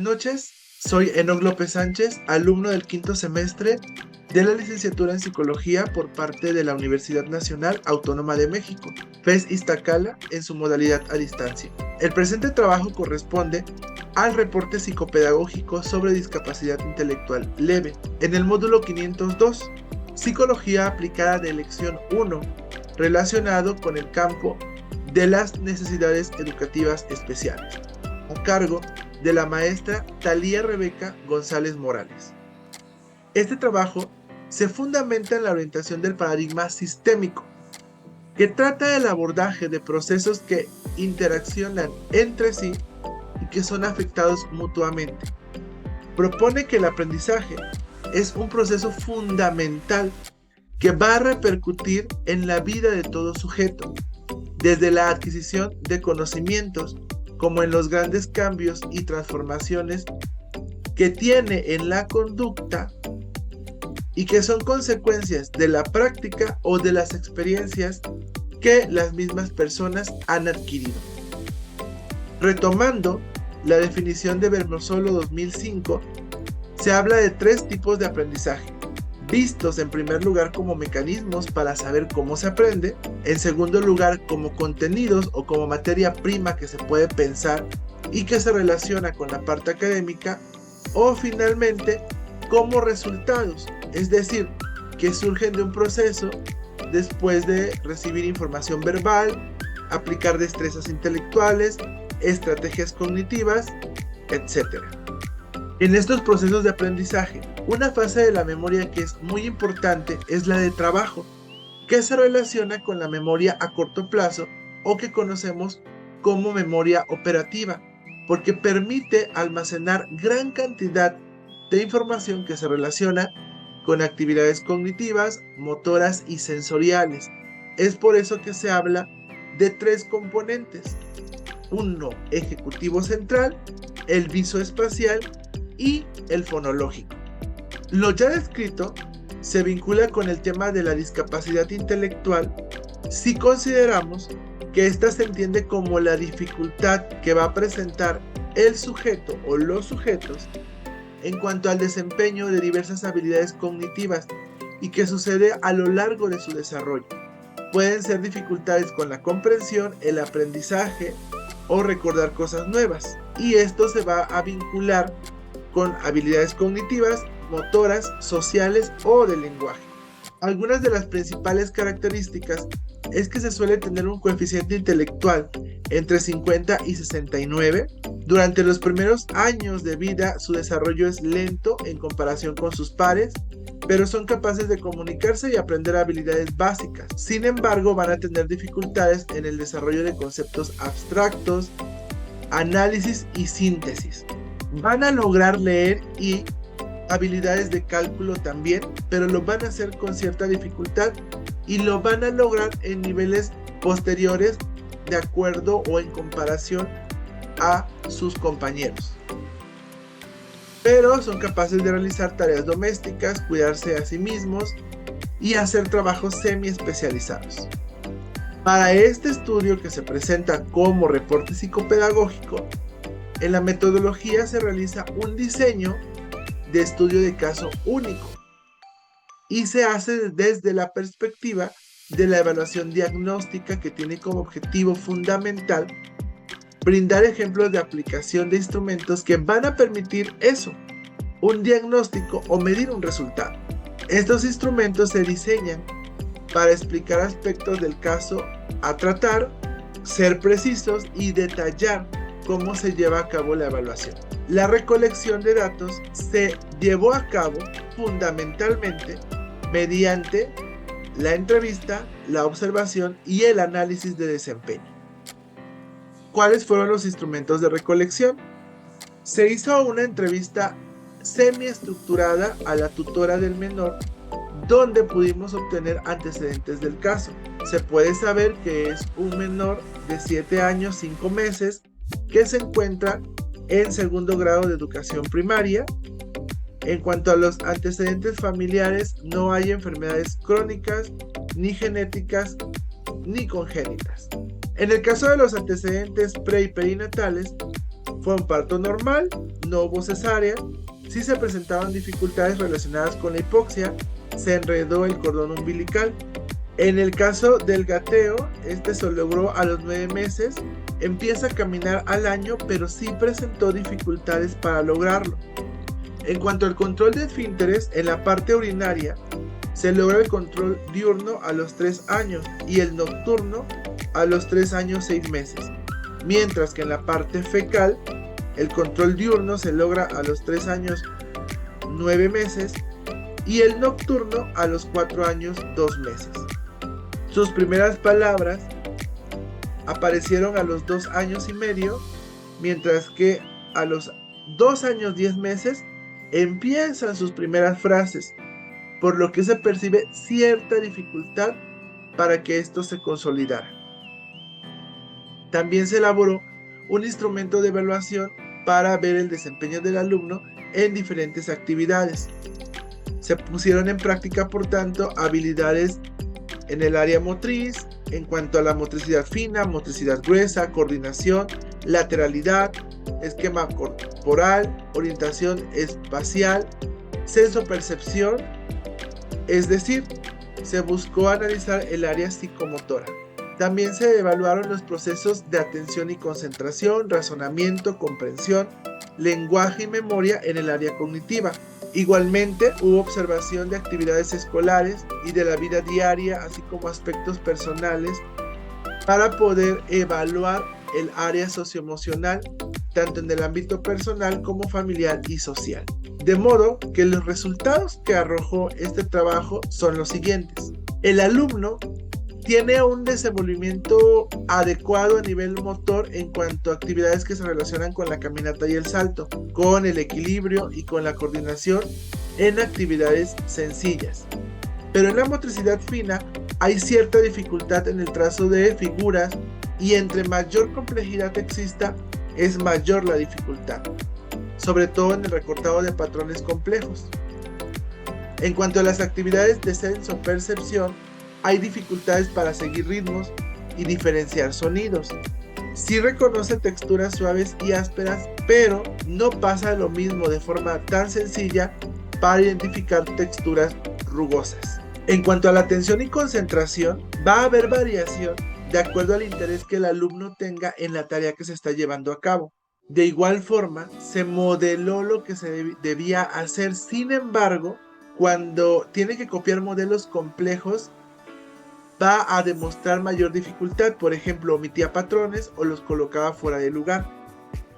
noches, soy Enoc López Sánchez, alumno del quinto semestre de la licenciatura en Psicología por parte de la Universidad Nacional Autónoma de México, FES Iztacala, en su modalidad a distancia. El presente trabajo corresponde al reporte psicopedagógico sobre discapacidad intelectual leve, en el módulo 502, Psicología aplicada de elección 1, relacionado con el campo de las necesidades educativas especiales, a cargo de la maestra Thalía Rebeca González Morales. Este trabajo se fundamenta en la orientación del paradigma sistémico, que trata del abordaje de procesos que interaccionan entre sí y que son afectados mutuamente. Propone que el aprendizaje es un proceso fundamental que va a repercutir en la vida de todo sujeto, desde la adquisición de conocimientos como en los grandes cambios y transformaciones que tiene en la conducta y que son consecuencias de la práctica o de las experiencias que las mismas personas han adquirido. Retomando la definición de Bermosolo 2005, se habla de 3 tipos de aprendizaje, vistos en primer lugar como mecanismos para saber cómo se aprende, en segundo lugar como contenidos o como materia prima que se puede pensar y que se relaciona con la parte académica, o finalmente como resultados, es decir, que surgen de un proceso después de recibir información verbal, aplicar destrezas intelectuales, estrategias cognitivas, etc. En estos procesos de aprendizaje, una fase de la memoria que es muy importante es la de trabajo, que se relaciona con la memoria a corto plazo o que conocemos como memoria operativa, porque permite almacenar gran cantidad de información que se relaciona con actividades cognitivas, motoras y sensoriales. Es por eso que se habla de 3 componentes: uno ejecutivo central, el visoespacial y el fonológico. Lo ya descrito se vincula con el tema de la discapacidad intelectual si consideramos que ésta se entiende como la dificultad que va a presentar el sujeto o los sujetos en cuanto al desempeño de diversas habilidades cognitivas y que sucede a lo largo de su desarrollo. Pueden ser dificultades con la comprensión, el aprendizaje o recordar cosas nuevas, y esto se va a vincular con habilidades cognitivas, motoras, sociales o de lenguaje. Algunas de las principales características es que se suele tener un coeficiente intelectual entre 50 y 69. Durante los primeros años de vida su desarrollo es lento en comparación con sus pares, pero son capaces de comunicarse y aprender habilidades básicas. Sin embargo, van a tener dificultades en el desarrollo de conceptos abstractos, análisis y síntesis. Van a lograr leer y habilidades de cálculo también, pero lo van a hacer con cierta dificultad y lo van a lograr en niveles posteriores de acuerdo o en comparación a sus compañeros. Pero son capaces de realizar tareas domésticas, cuidarse a sí mismos y hacer trabajos semi-especializados. Para este estudio, que se presenta como reporte psicopedagógico, en la metodología se realiza un diseño de estudio de caso único y se hace desde la perspectiva de la evaluación diagnóstica, que tiene como objetivo fundamental brindar ejemplos de aplicación de instrumentos que van a permitir eso, un diagnóstico o medir un resultado. Estos instrumentos se diseñan para explicar aspectos del caso a tratar, ser precisos y detallar cómo se lleva a cabo la evaluación. La recolección de datos se llevó a cabo fundamentalmente mediante la entrevista, la observación y el análisis de desempeño. ¿Cuáles fueron los instrumentos de recolección? Se hizo una entrevista semiestructurada a la tutora del menor, donde pudimos obtener antecedentes del caso. Se puede saber que es un menor de 7 años 5 meses que se encuentra en segundo grado de educación primaria. En cuanto a los antecedentes familiares, no hay enfermedades crónicas, ni genéticas, ni congénitas. En el caso de los antecedentes pre y perinatales, Fue un parto normal, no hubo cesárea. Sí se presentaban dificultades relacionadas con la hipoxia, se enredó el cordón umbilical. En el caso del gateo, este se logró a los 9 meses, empieza a caminar al año, pero sí presentó dificultades para lograrlo. En cuanto al control de esfínteres, en la parte urinaria, se logra el control diurno a los 3 años y el nocturno a los 3 años 6 meses. Mientras que en la parte fecal, el control diurno se logra a los 3 años 9 meses y el nocturno a los 4 años 2 meses. Sus primeras palabras aparecieron a los 2 años y medio, mientras que a los 2 años 10 meses empiezan sus primeras frases, por lo que se percibe cierta dificultad para que esto se consolidara. También se elaboró un instrumento de evaluación para ver el desempeño del alumno en diferentes actividades. Se pusieron en práctica, por tanto, habilidades en el área motriz, en cuanto a la motricidad fina, motricidad gruesa, coordinación, lateralidad, esquema corporal, orientación espacial, sensopercepción, es decir, se buscó analizar el área psicomotora. También se evaluaron los procesos de atención y concentración, razonamiento, comprensión, lenguaje y memoria en el área cognitiva. Igualmente, hubo observación de actividades escolares y de la vida diaria, así como aspectos personales, para poder evaluar el área socioemocional, tanto en el ámbito personal como familiar y social. De modo que los resultados que arrojó este trabajo son los siguientes. El alumno tiene un desenvolvimiento adecuado a nivel motor en cuanto a actividades que se relacionan con la caminata y el salto, con el equilibrio y con la coordinación en actividades sencillas. Pero en la motricidad fina hay cierta dificultad en el trazo de figuras y entre mayor complejidad exista, es mayor la dificultad, sobre todo en el recortado de patrones complejos. En cuanto a las actividades de sensopercepción, hay dificultades para seguir ritmos y diferenciar sonidos. Sí reconoce texturas suaves y ásperas, pero no pasa lo mismo de forma tan sencilla para identificar texturas rugosas. En cuanto a la atención y concentración, va a haber variación de acuerdo al interés que el alumno tenga en la tarea que se está llevando a cabo. De igual forma, se modeló lo que se debía hacer. Sin embargo, cuando tiene que copiar modelos complejos, va a demostrar mayor dificultad. Por ejemplo, omitía patrones o los colocaba fuera de lugar.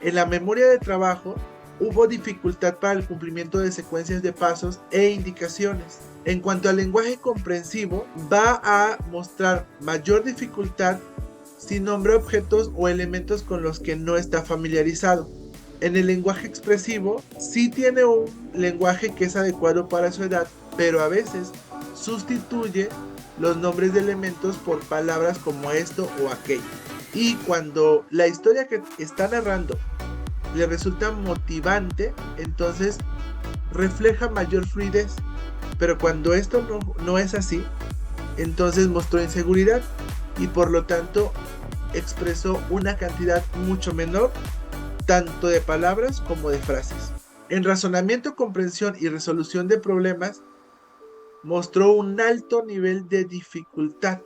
En la memoria de trabajo hubo dificultad para el cumplimiento de secuencias de pasos e indicaciones. En cuanto al lenguaje comprensivo, va a mostrar mayor dificultad si nombra objetos o elementos con los que no está familiarizado. En el lenguaje expresivo, sí tiene un lenguaje que es adecuado para su edad, pero a veces sustituye los nombres de elementos por palabras como esto o aquello. Y cuando la historia que está narrando le resulta motivante, entonces refleja mayor fluidez. Pero cuando esto no es así, entonces mostró inseguridad y por lo tanto expresó una cantidad mucho menor tanto de palabras como de frases. En razonamiento, comprensión y resolución de problemas, mostró un alto nivel de dificultad,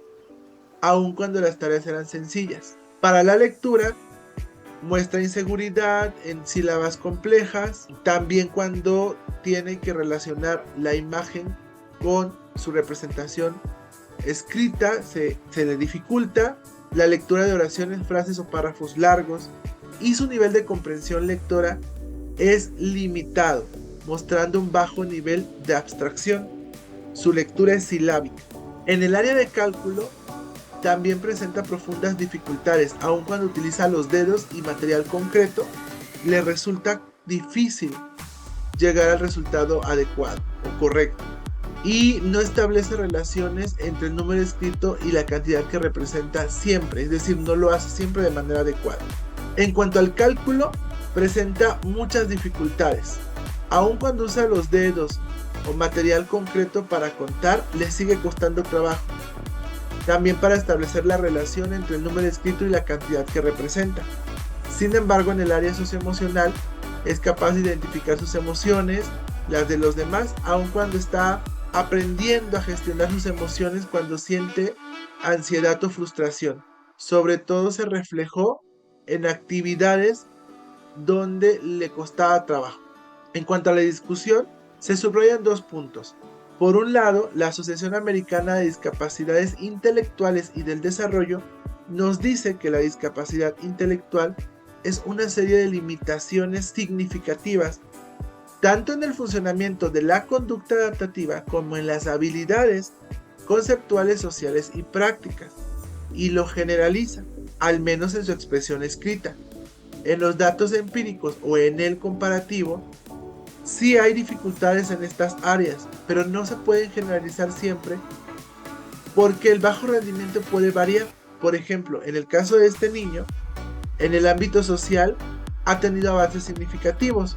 aun cuando las tareas eran sencillas. Para la lectura, muestra inseguridad en sílabas complejas, también cuando tiene que relacionar la imagen con su representación escrita, se le dificulta la lectura de oraciones, frases o párrafos largos, y su nivel de comprensión lectora es limitado, mostrando un bajo nivel de abstracción. Su lectura es silábica. En el área de cálculo también presenta profundas dificultades, aun cuando utiliza los dedos y material concreto, le resulta difícil llegar al resultado adecuado o correcto y no establece relaciones entre el número escrito y la cantidad que representa siempre, es decir, no lo hace siempre de manera adecuada. En cuanto al cálculo, presenta muchas dificultades, aun cuando usa los dedos o material concreto para contar, le sigue costando trabajo. También para establecer la relación entre el número escrito y la cantidad que representa. Sin embargo, en el área socioemocional es capaz de identificar sus emociones, las de los demás, aun cuando está aprendiendo a gestionar sus emociones cuando siente ansiedad o frustración. Sobre todo se reflejó en actividades donde le costaba trabajo. En cuanto a la discusión, se subrayan dos puntos. Por un lado, la Asociación Americana de Discapacidades Intelectuales y del Desarrollo nos dice que la discapacidad intelectual es una serie de limitaciones significativas tanto en el funcionamiento de la conducta adaptativa como en las habilidades conceptuales, sociales y prácticas, y lo generaliza, al menos en su expresión escrita. En los datos empíricos o en el comparativo, sí hay dificultades en estas áreas, pero no se pueden generalizar siempre porque el bajo rendimiento puede variar. Por ejemplo, en el caso de este niño, en el ámbito social ha tenido avances significativos.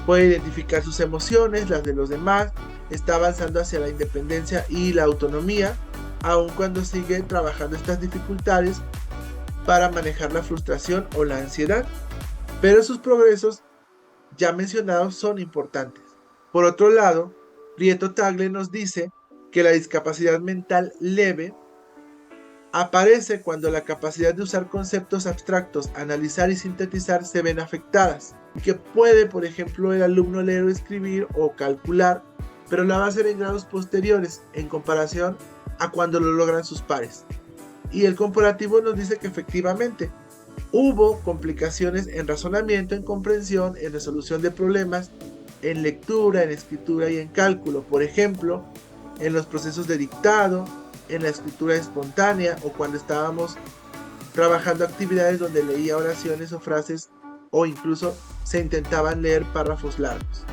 Puede identificar sus emociones, las de los demás, está avanzando hacia la independencia y la autonomía, aun cuando sigue trabajando estas dificultades para manejar la frustración o la ansiedad. Pero sus progresos ya mencionados son importantes. Por otro lado, Prieto Tagle nos dice que la discapacidad mental leve aparece cuando la capacidad de usar conceptos abstractos, analizar y sintetizar se ven afectadas. Que puede, por ejemplo, el alumno leer o escribir o calcular, pero la va a hacer en grados posteriores en comparación a cuando lo logran sus pares. Y el comparativo nos dice que efectivamente hubo complicaciones en razonamiento, en comprensión, en resolución de problemas, en lectura, en escritura y en cálculo. Por ejemplo, en los procesos de dictado, en la escritura espontánea o cuando estábamos trabajando actividades donde leía oraciones o frases o incluso se intentaban leer párrafos largos.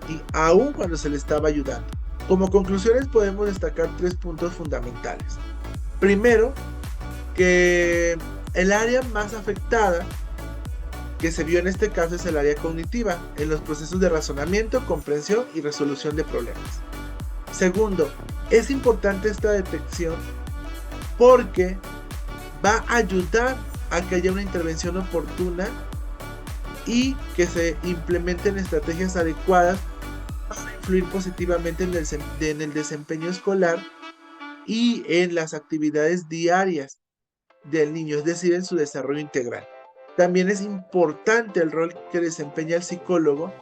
Y aún cuando se le estaba ayudando. Como conclusiones podemos destacar 3 puntos fundamentales. Primero, que el área más afectada que se vio en este caso es el área cognitiva, en los procesos de razonamiento, comprensión y resolución de problemas. Segundo, es importante esta detección porque va a ayudar a que haya una intervención oportuna y que se implementen estrategias adecuadas para influir positivamente en el desempeño escolar y en las actividades diarias del niño, es decir, en su desarrollo integral. También es importante el rol que desempeña el psicólogo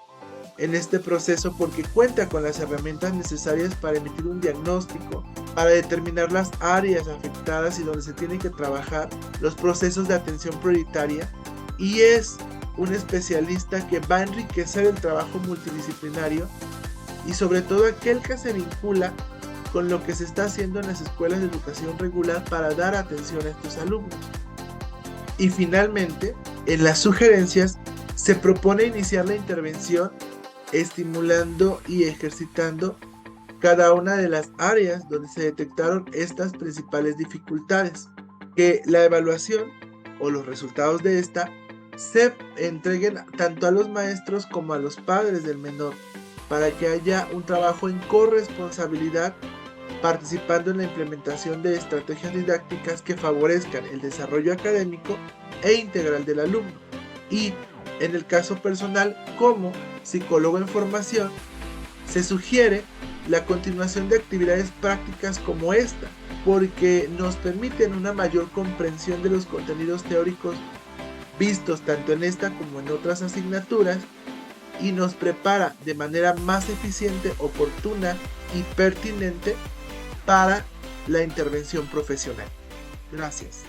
en este proceso porque cuenta con las herramientas necesarias para emitir un diagnóstico, para determinar las áreas afectadas y donde se tienen que trabajar los procesos de atención prioritaria, y es un especialista que va a enriquecer el trabajo multidisciplinario y sobre todo aquel que se vincula con lo que se está haciendo en las escuelas de educación regular para dar atención a estos alumnos. Y finalmente, en las sugerencias se propone iniciar la intervención estimulando y ejercitando cada una de las áreas donde se detectaron estas principales dificultades, que la evaluación o los resultados de esta se entreguen tanto a los maestros como a los padres del menor, para que haya un trabajo en corresponsabilidad, participando en la implementación de estrategias didácticas que favorezcan el desarrollo académico e integral del alumno. Y en el caso personal, como psicólogo en formación, se sugiere la continuación de actividades prácticas como esta, porque nos permiten una mayor comprensión de los contenidos teóricos vistos tanto en esta como en otras asignaturas, y nos prepara de manera más eficiente, oportuna y pertinente para la intervención profesional. Gracias.